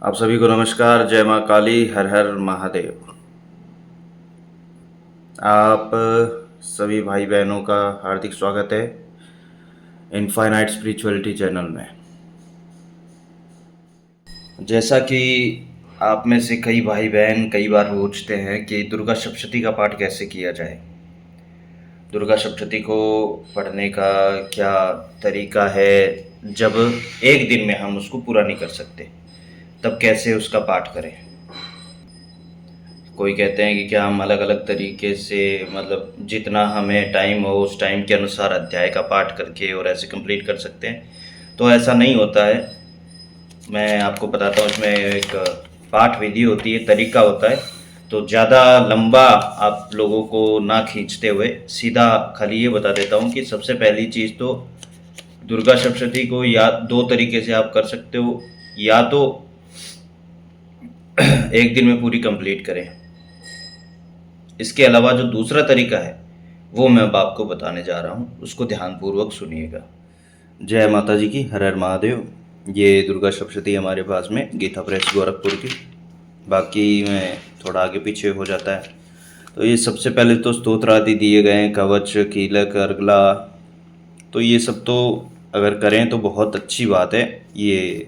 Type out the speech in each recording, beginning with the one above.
आप सभी को नमस्कार। जय माँ काली, हर हर महादेव। आप सभी भाई बहनों का हार्दिक स्वागत है इनफाइनाइट स्पिरिचुअलिटी चैनल में। जैसा कि आप में से कई भाई बहन कई बार पूछते हैं कि दुर्गा सप्तशती का पाठ कैसे किया जाए, दुर्गा सप्तशती को पढ़ने का क्या तरीका है। जब एक दिन में हम उसको पूरा नहीं कर सकते तब कैसे उसका पाठ करें। कोई कहते हैं कि क्या हम अलग अलग तरीके से, मतलब जितना हमें टाइम हो उस टाइम के अनुसार अध्याय का पाठ करके और ऐसे कंप्लीट कर सकते हैं। तो ऐसा नहीं होता है। मैं आपको बताता हूँ, इसमें एक पाठ विधि होती है, तरीका होता है। तो ज़्यादा लंबा आप लोगों को ना खींचते हुए सीधा खाली ये बता देता हूँ कि सबसे पहली चीज़ तो दुर्गा सप्तशती को या दो तरीके से आप कर सकते हो। या तो एक दिन में पूरी कंप्लीट करें। इसके अलावा जो दूसरा तरीका है वो मैं अब आपको बताने जा रहा हूँ, उसको ध्यानपूर्वक सुनिएगा। जय माता जी की, हर हर महादेव। ये दुर्गा सप्तशती हमारे पास में गीता प्रेस गोरखपुर की, बाकी में थोड़ा आगे पीछे हो जाता है। तो ये सबसे पहले तो स्तोत्र आदि दिए गए हैं, कवच, कीलक, अर्गला। तो ये सब तो अगर करें तो बहुत अच्छी बात है ये।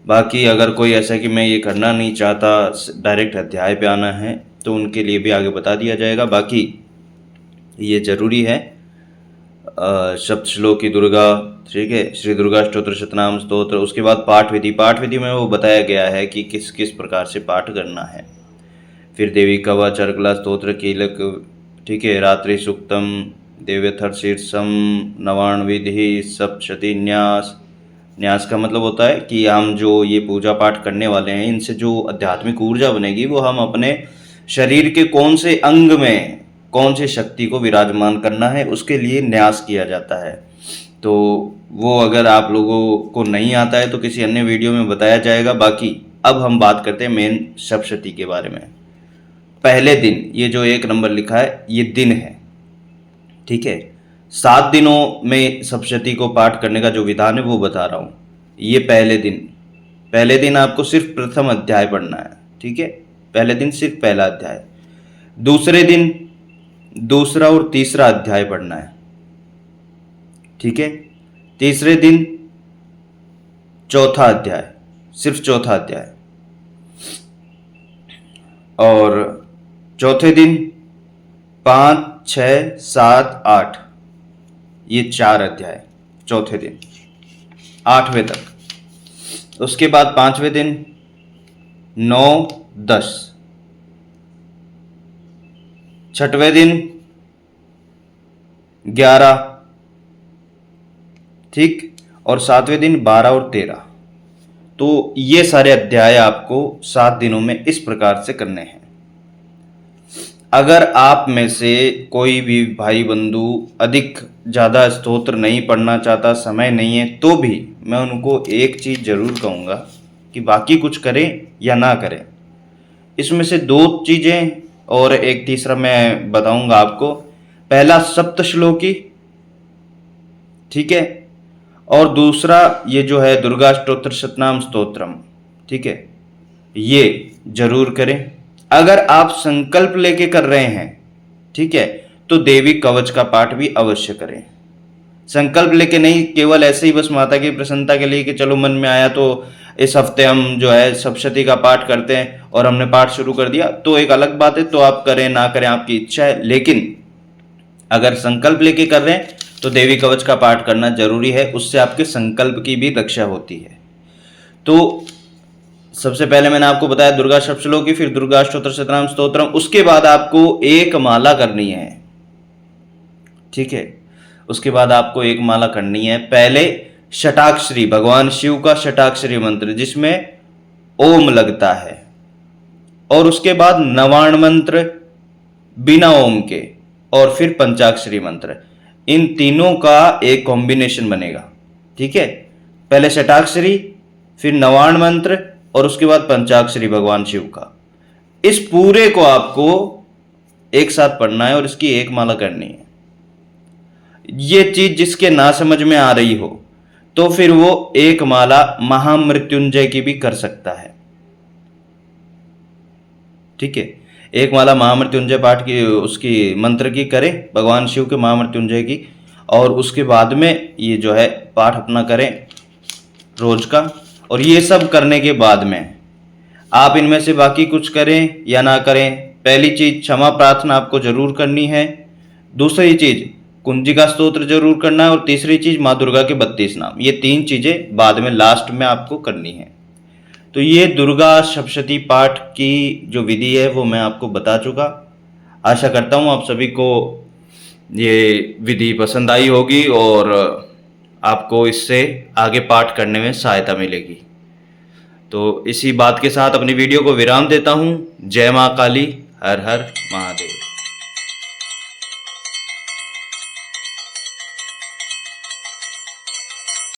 बाकी अगर कोई ऐसा कि मैं ये करना नहीं चाहता, डायरेक्ट अध्याय पे आना है, तो उनके लिए भी आगे बता दिया जाएगा। बाकी ये ज़रूरी है सप्तश्लोकी दुर्गा, ठीक है, श्री दुर्गा स्तोत्र शतनाम स्तोत्र। उसके बाद पाठ विधि, पाठ विधि में वो बताया गया है कि किस किस प्रकार से पाठ करना है। फिर देवी कवच, अर्गला स्तोत्र, कीलक, ठीक है, रात्रि सूक्तम, देव्यथर शीर्षम, नवाण विधि, सप्तशती न्यास। न्यास का मतलब होता है कि हम जो ये पूजा पाठ करने वाले हैं, इनसे जो आध्यात्मिक ऊर्जा बनेगी वो हम अपने शरीर के कौन से अंग में कौन सी शक्ति को विराजमान करना है, उसके लिए न्यास किया जाता है। तो वो अगर आप लोगों को नहीं आता है तो किसी अन्य वीडियो में बताया जाएगा। बाकी अब हम बात करते हैं मेन सप्तशती के बारे में। पहले दिन, ये जो 1 नंबर लिखा है ये दिन है, ठीक है। 7 दिनों में सप्तशती को पाठ करने का जो विधान है वो बता रहा हूँ। ये पहले दिन आपको सिर्फ प्रथम अध्याय पढ़ना है, ठीक है। पहले दिन सिर्फ पहला अध्याय। दूसरे दिन दूसरा और तीसरा अध्याय पढ़ना है, ठीक है। तीसरे दिन चौथा अध्याय, सिर्फ चौथा अध्याय। और चौथे दिन 5, 6, 7, 8, ये 4 अध्याय चौथे दिन, 8वें तक। उसके बाद 5वें दिन 9, 10, 6वें दिन 11, ठीक, और 7वें दिन 12 और 13। तो ये सारे अध्याय आपको 7 दिनों में इस प्रकार से करने हैं। अगर आप में से कोई भी भाई बंधु अधिक ज़्यादा स्तोत्र नहीं पढ़ना चाहता, समय नहीं है, तो भी मैं उनको एक चीज़ ज़रूर कहूँगा कि बाकी कुछ करें या ना करें, इसमें से 2 चीज़ें और एक तीसरा मैं बताऊँगा आपको। पहला सप्तश्लोकी, ठीक है, और दूसरा ये जो है दुर्गा स्तोत्र शतनाम स्तोत्रम, ठीक है, ये जरूर करें। अगर आप संकल्प लेके कर रहे हैं, ठीक है, तो देवी कवच का पाठ भी अवश्य करें। संकल्प लेके नहीं, केवल ऐसे ही बस माता की प्रसन्नता के लिए कि चलो मन में आया तो इस हफ्ते हम जो है सप्तशती का पाठ करते हैं और हमने पाठ शुरू कर दिया, तो एक अलग बात है। तो आप करें ना करें आपकी इच्छा है, लेकिन अगर संकल्प लेके कर रहे हैं तो देवी कवच का पाठ करना जरूरी है। उससे आपके संकल्प की भी रक्षा होती है। तो सबसे पहले मैंने आपको बताया दुर्गा सप्तश्लोकी, फिर दुर्गा स्तोत्र शतनाम स्तोत्रम। उसके बाद आपको एक माला करनी है, ठीक है। उसके बाद आपको एक माला करनी है। पहले षटाक्षरी, भगवान शिव का षटाक्षरी मंत्र जिसमें ओम लगता है, और उसके बाद नवाण मंत्र बिना ओम के, और फिर पंचाक्षरी मंत्र। इन तीनों का एक कॉम्बिनेशन बनेगा, ठीक है। पहले षटाक्षरी, फिर नवाण मंत्र, और उसके बाद पंचाक्षरी भगवान शिव का। इस पूरे को आपको एक साथ पढ़ना है और इसकी एक माला करनी है। ये चीज जिसके ना समझ में आ रही हो तो फिर वो एक माला महामृत्युंजय की भी कर सकता है। ठीक है, एक माला महामृत्युंजय पाठ की, उसकी मंत्र की करें, भगवान शिव के महामृत्युंजय की, और उसके बाद में ये जो है पाठ अपना करें रोज का। और ये सब करने के बाद में आप इनमें से बाकी कुछ करें या ना करें, पहली चीज क्षमा प्रार्थना आपको जरूर करनी है, दूसरी चीज कुंजिका स्तोत्र जरूर करना है, और तीसरी चीज माँ दुर्गा के 32 नाम। ये 3 चीजें बाद में लास्ट में आपको करनी है। तो ये दुर्गा सप्तशती पाठ की जो विधि है वो मैं आपको बता चुका। आशा करता हूँ आप सभी को ये विधि पसंद आई होगी और आपको इससे आगे पाठ करने में सहायता मिलेगी। तो इसी बात के साथ अपनी वीडियो को विराम देता हूँ। जय माँ काली, हर हर महादेव।